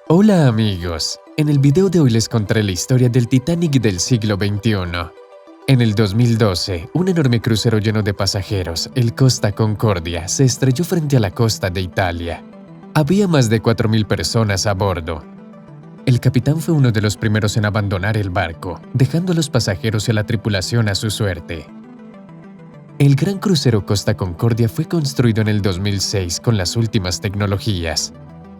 Hola amigos, en el video de hoy les contaré la historia del Titanic del siglo XXI. En el 2012, un enorme crucero lleno de pasajeros, el Costa Concordia, se estrelló frente a la costa de Italia. Había más de 4.000 personas a bordo. El capitán fue uno de los primeros en abandonar el barco, dejando a los pasajeros y a la tripulación a su suerte. El gran crucero Costa Concordia fue construido en el 2006 con las últimas tecnologías.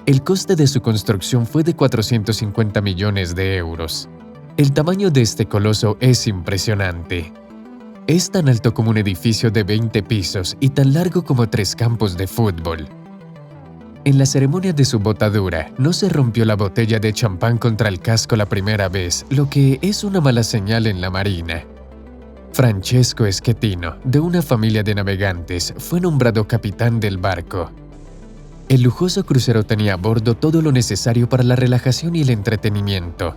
El coste de su construcción fue de 450 millones de euros. El tamaño de este coloso es impresionante. Es tan alto como un edificio de 20 pisos y tan largo como 3 campos de fútbol. En la ceremonia de su botadura, no se rompió la botella de champán contra el casco la primera vez, lo que es una mala señal en la marina. Francesco Schettino, de una familia de navegantes, fue nombrado capitán del barco. El lujoso crucero tenía a bordo todo lo necesario para la relajación y el entretenimiento.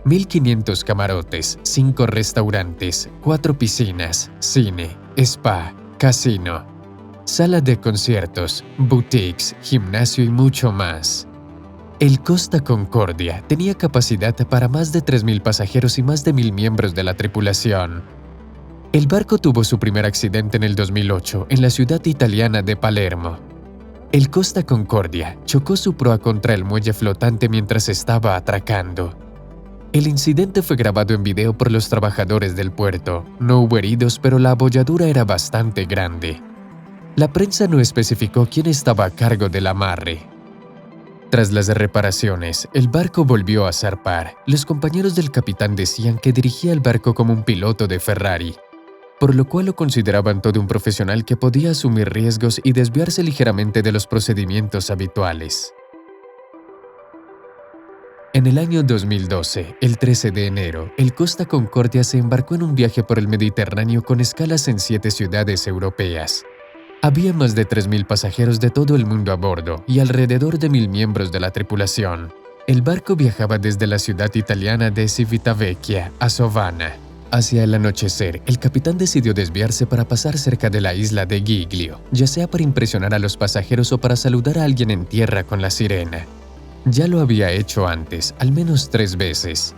1.500 camarotes, 5 restaurantes, 4 piscinas, cine, spa, casino, sala de conciertos, boutiques, gimnasio y mucho más. El Costa Concordia tenía capacidad para más de 3.000 pasajeros y más de 1.000 miembros de la tripulación. El barco tuvo su primer accidente en el 2008 en la ciudad italiana de Palermo. El Costa Concordia chocó su proa contra el muelle flotante mientras estaba atracando. El incidente fue grabado en video por los trabajadores del puerto. No hubo heridos, pero la abolladura era bastante grande. La prensa no especificó quién estaba a cargo del amarre. Tras las reparaciones, el barco volvió a zarpar. Los compañeros del capitán decían que dirigía el barco como un piloto de Ferrari, por lo cual lo consideraban todo un profesional que podía asumir riesgos y desviarse ligeramente de los procedimientos habituales. En el año 2012, el 13 de enero, el Costa Concordia se embarcó en un viaje por el Mediterráneo con escalas en 7 ciudades europeas. Había más de 3.000 pasajeros de todo el mundo a bordo y alrededor de 1.000 miembros de la tripulación. El barco viajaba desde la ciudad italiana de Civitavecchia a Sovana. Hacia el anochecer, el capitán decidió desviarse para pasar cerca de la isla de Giglio, ya sea para impresionar a los pasajeros o para saludar a alguien en tierra con la sirena. Ya lo había hecho antes, al menos 3 veces.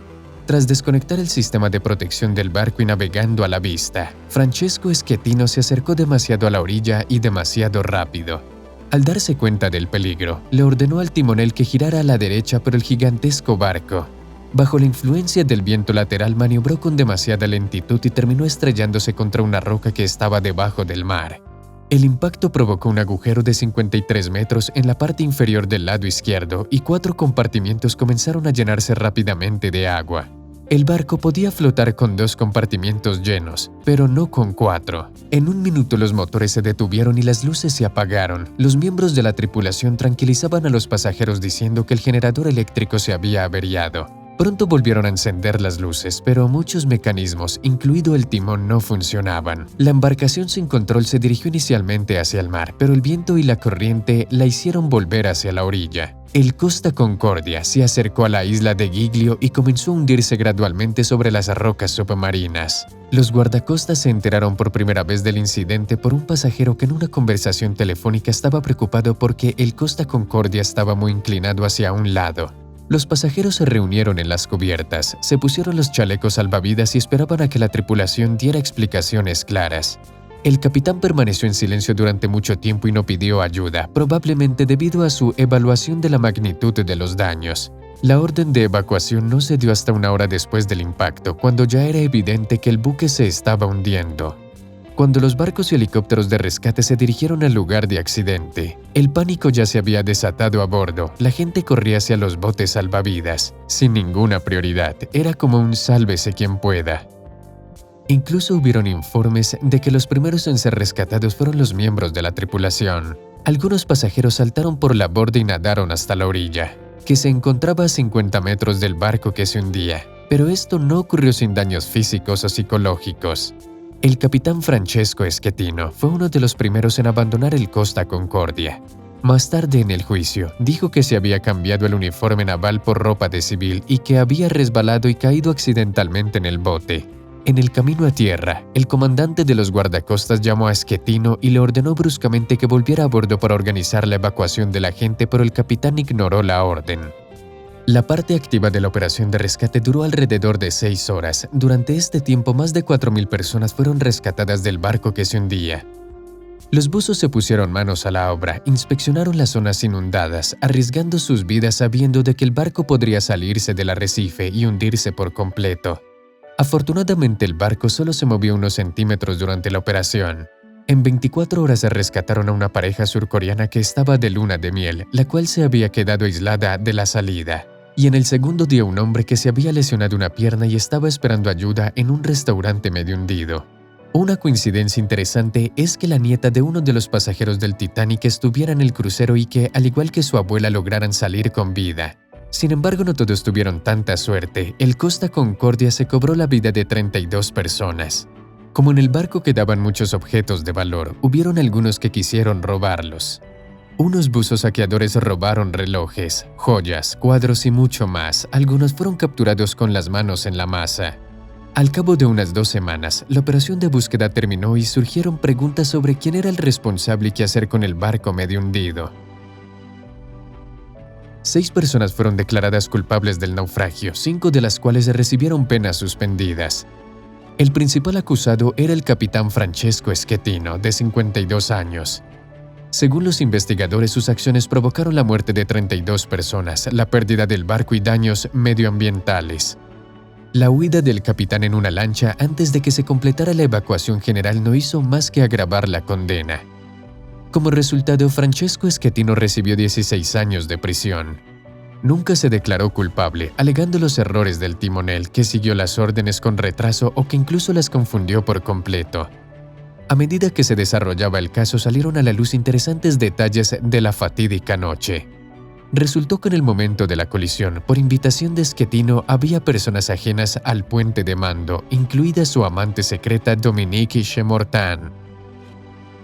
Tras desconectar el sistema de protección del barco y navegando a la vista, Francesco Schettino se acercó demasiado a la orilla y demasiado rápido. Al darse cuenta del peligro, le ordenó al timonel que girara a la derecha por el gigantesco barco. Bajo la influencia del viento lateral maniobró con demasiada lentitud y terminó estrellándose contra una roca que estaba debajo del mar. El impacto provocó un agujero de 53 metros en la parte inferior del lado izquierdo y 4 compartimientos comenzaron a llenarse rápidamente de agua. El barco podía flotar con 2 compartimientos llenos, pero no con 4. En un minuto los motores se detuvieron y las luces se apagaron. Los miembros de la tripulación tranquilizaban a los pasajeros diciendo que el generador eléctrico se había averiado. Pronto volvieron a encender las luces, pero muchos mecanismos, incluido el timón, no funcionaban. La embarcación sin control se dirigió inicialmente hacia el mar, pero el viento y la corriente la hicieron volver hacia la orilla. El Costa Concordia se acercó a la isla de Giglio y comenzó a hundirse gradualmente sobre las rocas submarinas. Los guardacostas se enteraron por primera vez del incidente por un pasajero que en una conversación telefónica estaba preocupado porque el Costa Concordia estaba muy inclinado hacia un lado. Los pasajeros se reunieron en las cubiertas, se pusieron los chalecos salvavidas y esperaban a que la tripulación diera explicaciones claras. El capitán permaneció en silencio durante mucho tiempo y no pidió ayuda, probablemente debido a su evaluación de la magnitud de los daños. La orden de evacuación no se dio hasta una hora después del impacto, cuando ya era evidente que el buque se estaba hundiendo. Cuando los barcos y helicópteros de rescate se dirigieron al lugar de accidente, el pánico ya se había desatado a bordo. La gente corría hacia los botes salvavidas, sin ninguna prioridad. Era como un sálvese quien pueda. Incluso hubieron informes de que los primeros en ser rescatados fueron los miembros de la tripulación. Algunos pasajeros saltaron por la borda y nadaron hasta la orilla, que se encontraba a 50 metros del barco que se hundía. Pero esto no ocurrió sin daños físicos o psicológicos. El capitán Francesco Schettino fue uno de los primeros en abandonar el Costa Concordia. Más tarde en el juicio, dijo que se había cambiado el uniforme naval por ropa de civil y que había resbalado y caído accidentalmente en el bote. En el camino a tierra, el comandante de los guardacostas llamó a Schettino y le ordenó bruscamente que volviera a bordo para organizar la evacuación de la gente, pero el capitán ignoró la orden. La parte activa de la operación de rescate duró alrededor de 6 horas. Durante este tiempo, más de 4.000 personas fueron rescatadas del barco que se hundía. Los buzos se pusieron manos a la obra, inspeccionaron las zonas inundadas, arriesgando sus vidas sabiendo de que el barco podría salirse del arrecife y hundirse por completo. Afortunadamente, el barco solo se movió unos centímetros durante la operación. En 24 horas se rescataron a una pareja surcoreana que estaba de luna de miel, la cual se había quedado aislada de la salida. Y en el segundo día un hombre que se había lesionado una pierna y estaba esperando ayuda en un restaurante medio hundido. Una coincidencia interesante es que la nieta de uno de los pasajeros del Titanic estuviera en el crucero y que, al igual que su abuela, lograran salir con vida. Sin embargo, no todos tuvieron tanta suerte. El Costa Concordia se cobró la vida de 32 personas. Como en el barco quedaban muchos objetos de valor, hubieron algunos que quisieron robarlos. Unos buzos saqueadores robaron relojes, joyas, cuadros y mucho más. Algunos fueron capturados con las manos en la masa. Al cabo de unas 2 semanas, la operación de búsqueda terminó y surgieron preguntas sobre quién era el responsable y qué hacer con el barco medio hundido. 6 personas fueron declaradas culpables del naufragio, 5 de las cuales recibieron penas suspendidas. El principal acusado era el capitán Francesco Schettino, de 52 años. Según los investigadores, sus acciones provocaron la muerte de 32 personas, la pérdida del barco y daños medioambientales. La huida del capitán en una lancha antes de que se completara la evacuación general no hizo más que agravar la condena. Como resultado, Francesco Schettino recibió 16 años de prisión. Nunca se declaró culpable, alegando los errores del timonel, que siguió las órdenes con retraso o que incluso las confundió por completo. A medida que se desarrollaba el caso, salieron a la luz interesantes detalles de la fatídica noche. Resultó que en el momento de la colisión, por invitación de Schettino, había personas ajenas al puente de mando, incluida su amante secreta Dominique Chemortin.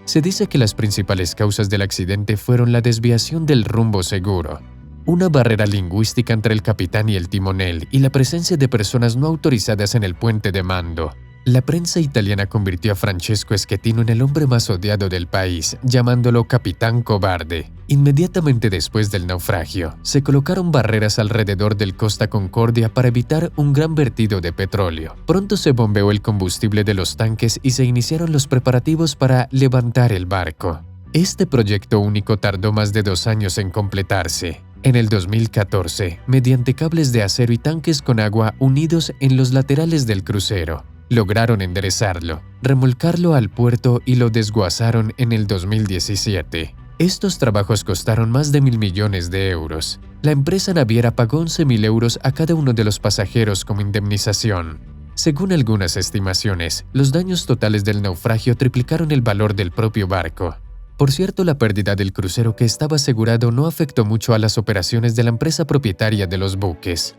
Se dice que las principales causas del accidente fueron la desviación del rumbo seguro, una barrera lingüística entre el capitán y el timonel y la presencia de personas no autorizadas en el puente de mando. La prensa italiana convirtió a Francesco Schettino en el hombre más odiado del país, llamándolo Capitán Cobarde. Inmediatamente después del naufragio, se colocaron barreras alrededor del Costa Concordia para evitar un gran vertido de petróleo. Pronto se bombeó el combustible de los tanques y se iniciaron los preparativos para levantar el barco. Este proyecto único tardó más de 2 años en completarse. En el 2014, mediante cables de acero y tanques con agua unidos en los laterales del crucero, lograron enderezarlo, remolcarlo al puerto y lo desguazaron en el 2017. Estos trabajos costaron más de 1.000 millones de euros. La empresa naviera pagó 11.000 euros a cada uno de los pasajeros como indemnización. Según algunas estimaciones, los daños totales del naufragio triplicaron el valor del propio barco. Por cierto, la pérdida del crucero que estaba asegurado no afectó mucho a las operaciones de la empresa propietaria de los buques,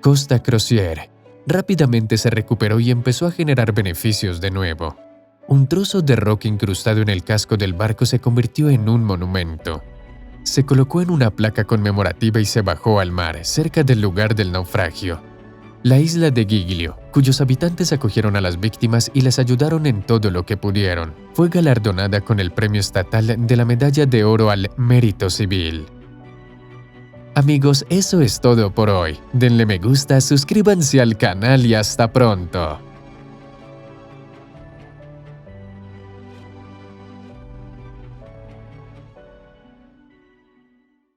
Costa Crociere. Rápidamente se recuperó y empezó a generar beneficios de nuevo. Un trozo de roca incrustado en el casco del barco se convirtió en un monumento. Se colocó en una placa conmemorativa y se bajó al mar, cerca del lugar del naufragio. La isla de Giglio, cuyos habitantes acogieron a las víctimas y las ayudaron en todo lo que pudieron, fue galardonada con el premio estatal de la Medalla de Oro al Mérito Civil. Amigos, eso es todo por hoy. Denle me gusta, suscríbanse al canal y hasta pronto.